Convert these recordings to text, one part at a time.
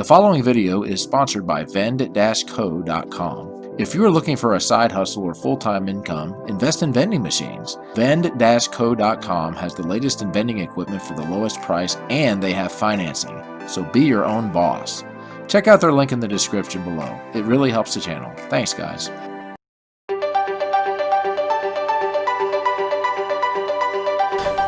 The following video is sponsored by vend-co.com. If you are looking for a side hustle or full-time income, invest in vending machines. Vend-co.com has the latest in vending equipment for the lowest price, and they have financing, so be your own boss. Check out their link in the description below. It really helps the channel. Thanks, guys.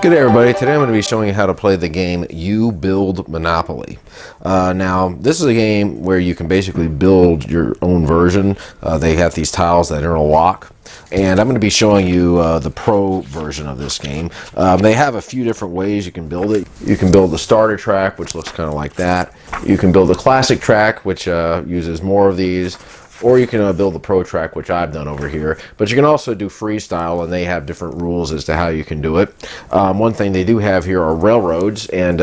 Good day, everybody. Today I'm going to be showing you how to play the game UBuild Monopoly. Now, this is a game where you can basically build your own version. They have these tiles that interlock, and I'm going to be showing you the pro version of this game. They have a few different ways you can build it. You can build the starter track, which looks kind of like that. You can build the classic track, which uses more of these. Or you can build the pro track, which I've done over here. But you can also do freestyle, and they have different rules as to how you can do it. One thing they do have here are railroads, and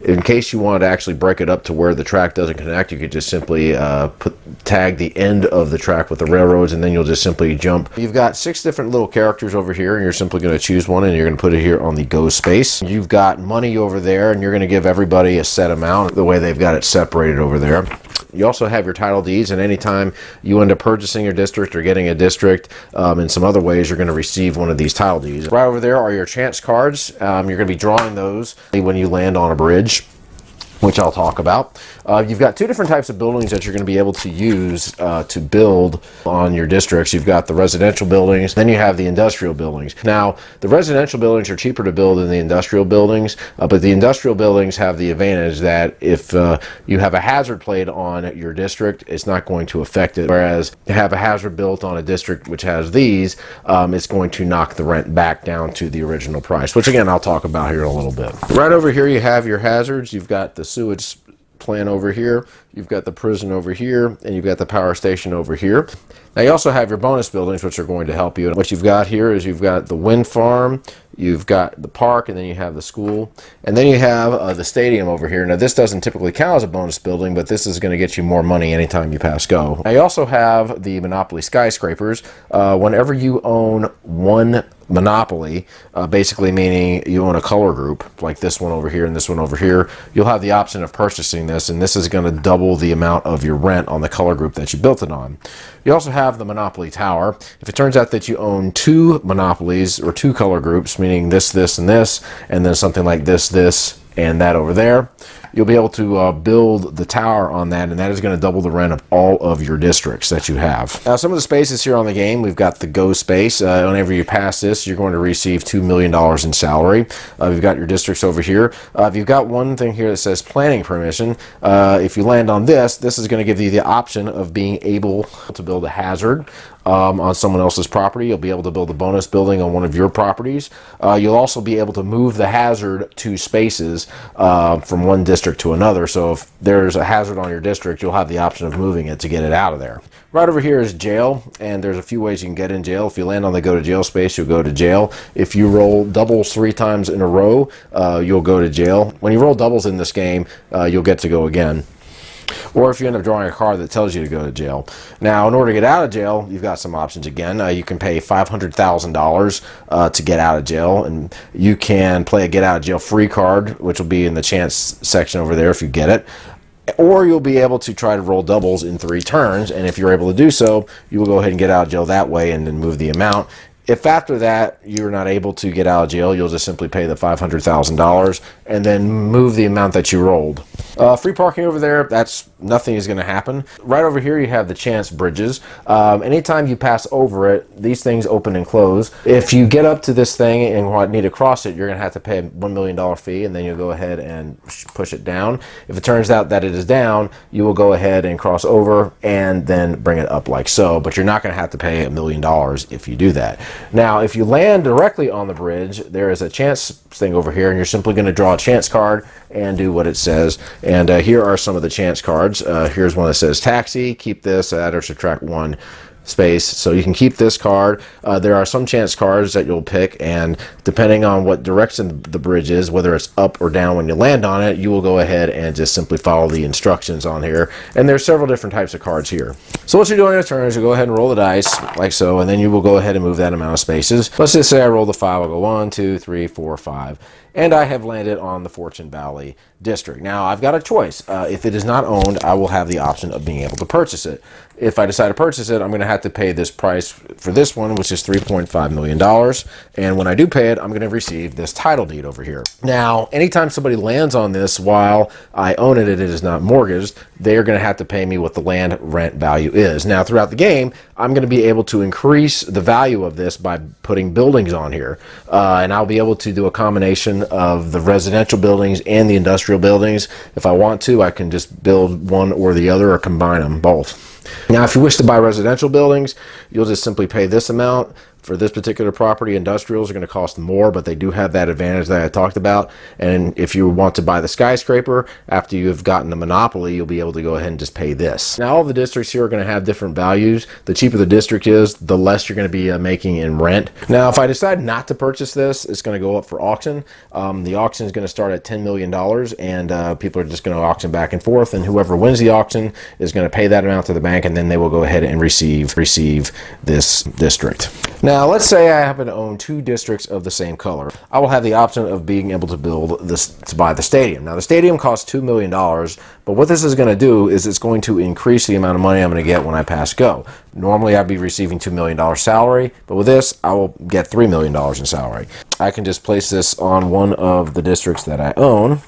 in case you want to actually break it up to where the track doesn't connect, you could just simply tag the end of the track with the railroads, and then you'll just simply jump. You've got 6 different little characters over here, and you're simply going to choose one, and you're going to put it here on the go space. You've got money over there, and you're going to give everybody a set amount, the way they've got it separated over there. You also have your title deeds, and anytime you end up purchasing your district or getting a district in some other ways, you're going to receive one of these title deeds. Right over there are your chance cards. You're going to be drawing those when you land on a bridge, which I'll talk about. You've got 2 different types of buildings that you're going to be able to use to build on your districts. You've got the residential buildings, then you have the industrial buildings. Now, the residential buildings are cheaper to build than the industrial buildings, but the industrial buildings have the advantage that if you have a hazard plate on your district, it's not going to affect it. Whereas to have a hazard built on a district which has these, it's going to knock the rent back down to the original price, which again, I'll talk about here in a little bit. Right over here, you have your hazards. You've got the sewage plant over here, you've got the prison over here, and you've got the power station over here. Now you also have your bonus buildings, which are going to help you. And what you've got here is you've got the wind farm, you've got the park, and then you have the school, and then you have the stadium over here. Now this doesn't typically count as a bonus building, but this is going to get you more money anytime you pass go. Now you also have the Monopoly Skyscrapers. Whenever you own one Monopoly, basically meaning you own a color group like this one over here and this one over here, you'll have the option of purchasing this, and this is going to double the amount of your rent on the color group that you built it on. You also have the Monopoly Tower. If it turns out that you own 2 Monopolies or 2 color groups, meaning this, this, and this, and then something like this, this, and that over there, you'll be able to build the tower on that, and that is going to double the rent of all of your districts that you have. Now, some of the spaces here on the game, we've got the go space. Whenever you pass this, you're going to receive $2 million in salary. You've got your districts over here. You've got one thing here that says planning permission. If you land on this, this is going to give you the option of being able to build a hazard on someone else's property. You'll be able to build a bonus building on one of your properties. You'll also be able to move the hazard to spaces from one district to another. So if there's a hazard on your district, you'll have the option of moving it to get it out of there. Right over here is jail, and there's a few ways you can get in jail. If you land on the go to jail space, you'll go to jail. If you roll doubles 3 times in a row, you'll go to jail. When you roll doubles in this game, you'll get to go again. Or if you end up drawing a card that tells you to go to jail. Now, in order to get out of jail, you've got some options again. You can pay $500,000 to get out of jail, and you can play a get out of jail free card, which will be in the chance section over there if you get it. Or you'll be able to try to roll doubles in 3 turns, and if you're able to do so, you will go ahead and get out of jail that way and then move the amount. If after that you're not able to get out of jail, you'll just simply pay the $500,000 and then move the amount that you rolled. Free parking over there, nothing is going to happen. Right over here you have the chance bridges. Anytime you pass over it, these things open and close. If you get up to this thing and need to cross it, you're going to have to pay a $1 million fee, and then you'll go ahead and push it down. If it turns out that it is down, you will go ahead and cross over and then bring it up like so, but you're not going to have to pay $1 million if you do that. Now, if you land directly on the bridge, there is a chance thing over here, and you're simply going to draw a chance card and do what it says. And here are some of the chance cards. Here's one that says taxi, keep this, add or subtract 1 space, so you can keep this card. There are some chance cards that you'll pick, and depending on what direction the bridge is, whether it's up or down when you land on it, you will go ahead and just simply follow the instructions on here. And there's several different types of cards here. So what you do on your turn is you go ahead and roll the dice like so, and then you will go ahead and move that amount of spaces. Let's just say I roll the 5. I'll go 1, 2, 3, 4, 5. And I have landed on the Fortune Valley district. Now I've got a choice. If it is not owned, I will have the option of being able to purchase it. If I decide to purchase it, I'm going to have to pay this price for this one, which is $3.5 million. And when I do pay it, I'm going to receive this title deed over here. Now, anytime somebody lands on this while I own it, it is not mortgaged, they're going to have to pay me what the land rent value is. Now, throughout the game, I'm going to be able to increase the value of this by putting buildings on here. And I'll be able to do a combination of the residential buildings and the industrial buildings. If I want to, I can just build one or the other or combine them both. Now, if you wish to buy residential buildings, you'll just simply pay this amount. For this particular property, industrials are going to cost more, but they do have that advantage that I talked about. And if you want to buy the skyscraper, after you've gotten the monopoly, you'll be able to go ahead and just pay this. Now, all the districts here are going to have different values. The cheaper the district is, the less you're going to be making in rent. Now, if I decide not to purchase this, it's going to go up for auction. The auction is going to start at $10 million, and people are just going to auction back and forth, and whoever wins the auction is going to pay that amount to the bank, and then they will go ahead and receive this district. Now, let's say I happen to own 2 districts of the same color. I will have the option of being able to build this to buy the stadium. Now, the stadium costs $2 million, but what this is going to do is it's going to increase the amount of money I'm going to get when I pass go. Normally, I'd be receiving $2 million salary, but with this, I will get $3 million in salary. I can just place this on one of the districts that I own.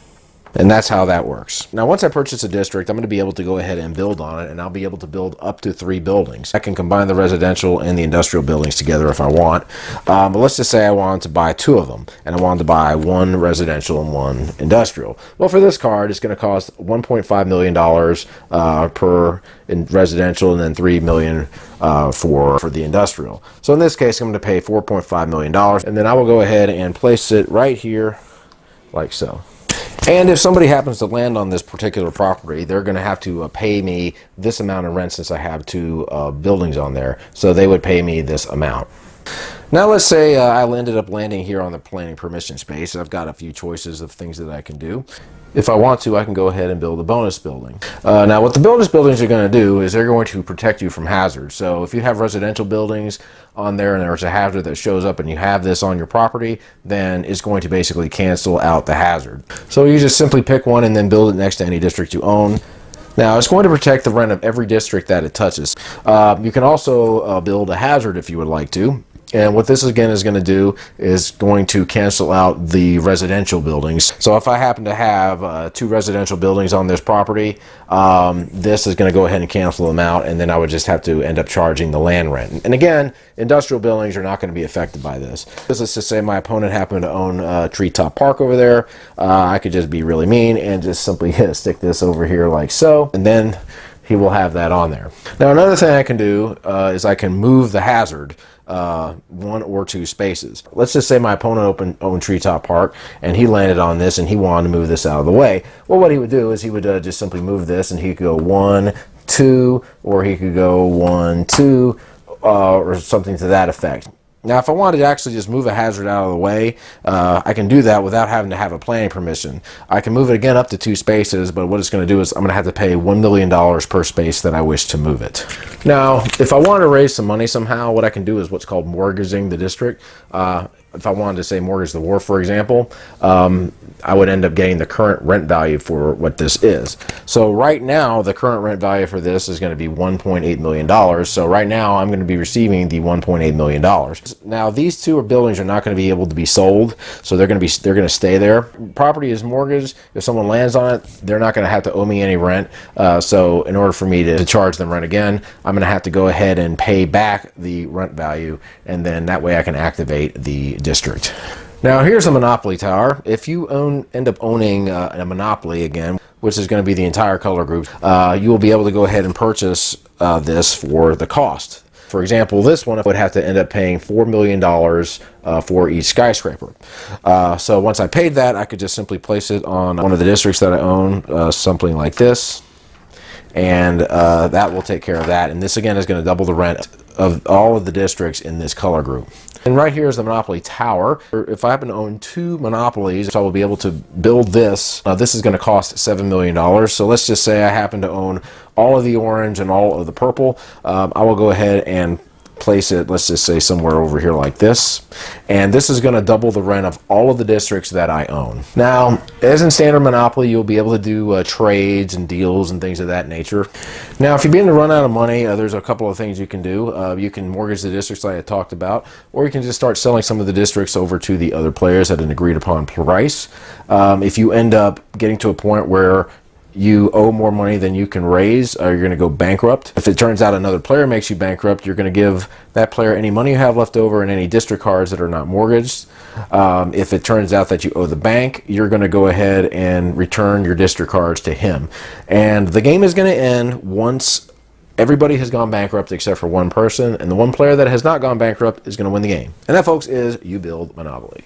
And that's how that works. Now, once I purchase a district, I'm going to be able to go ahead and build on it, and I'll be able to build up to 3 buildings. I can combine the residential and the industrial buildings together if I want. But let's just say I wanted to buy 2 of them, and I wanted to buy 1 residential and 1 industrial. Well, for this card, it's going to cost $1.5 million per in residential, and then $3 million for the industrial. So in this case, I'm going to pay $4.5 million, and then I will go ahead and place it right here like so. And if somebody happens to land on this particular property, they're going to have to pay me this amount of rent since I have 2 buildings on there. So they would pay me this amount. Now let's say I ended up landing here on the planning permission space. I've got a few choices of things that I can do. If I want to, I can go ahead and build a bonus building. Now what the bonus buildings are going to do is they're going to protect you from hazards. So if you have residential buildings on there and there's a hazard that shows up and you have this on your property, then it's going to basically cancel out the hazard. So you just simply pick one and then build it next to any district you own. Now, it's going to protect the rent of every district that it touches. You can also build a hazard if you would like to. And what this again is going to do is going to cancel out the residential buildings. So if I happen to have 2 residential buildings on this property, this is going to go ahead and cancel them out, and then I would just have to end up charging the land rent. And again, industrial buildings are not going to be affected by this. Let's just say my opponent happened to own Treetop Park over there. I could just be really mean and just simply stick this over here like so, and then he will have that on there. Now, another thing I can do is I can move the hazard 1 or 2 spaces. Let's just say my opponent owned Treetop Park and he landed on this and he wanted to move this out of the way. Well, what he would do is he would just simply move this, and he could go 1, 2, or he could go 1, 2, or something to that effect. Now, if I wanted to actually just move a hazard out of the way, I can do that without having to have a planning permission. I can move it again up to 2 spaces, but what it's going to do is I'm going to have to pay $1 million per space that I wish to move it. Now, if I want to raise some money somehow, what I can do is what's called mortgaging the district. If I wanted to say mortgage the wharf, for example, I would end up getting the current rent value for what this is. So right now, the current rent value for this is going to be $1.8 million. So right now, I'm going to be receiving the $1.8 million. Now, these 2 buildings are not going to be able to be sold, so they're going to stay there. Property is mortgaged. If someone lands on it, they're not going to have to owe me any rent. So in order for me to charge them rent again, I'm going to have to go ahead and pay back the rent value, and then that way I can activate the district. Now, here's a monopoly tower. If you end up owning a monopoly again, which is going to be the entire color group, you will be able to go ahead and purchase this for the cost. For example, this one would have to end up paying $4 million for each skyscraper. So once I paid that, I could just simply place it on one of the districts that I own, something like this. And that will take care of that. And this again is going to double the rent of all of the districts in this color group. And right here is the Monopoly Tower. If I happen to own 2 Monopolies, so I will be able to build this. This is going to cost $7 million. So let's just say I happen to own all of the orange and all of the purple. I will go ahead and place it, let's just say somewhere over here like this, and this is going to double the rent of all of the districts that I own. Now, as in standard Monopoly, you'll be able to do trades and deals and things of that nature. Now, if you begin to run out of money, there's a couple of things you can do. You can mortgage the districts like I talked about, or you can just start selling some of the districts over to the other players at an agreed upon price. If you end up getting to a point where you owe more money than you can raise, you're going to go bankrupt. If it turns out another player makes you bankrupt, you're going to give that player any money you have left over and any district cards that are not mortgaged. If it turns out that you owe the bank, you're going to go ahead and return your district cards to him. And the game is going to end once everybody has gone bankrupt except for one person, and the one player that has not gone bankrupt is going to win the game. And that, folks, is UBuild Monopoly.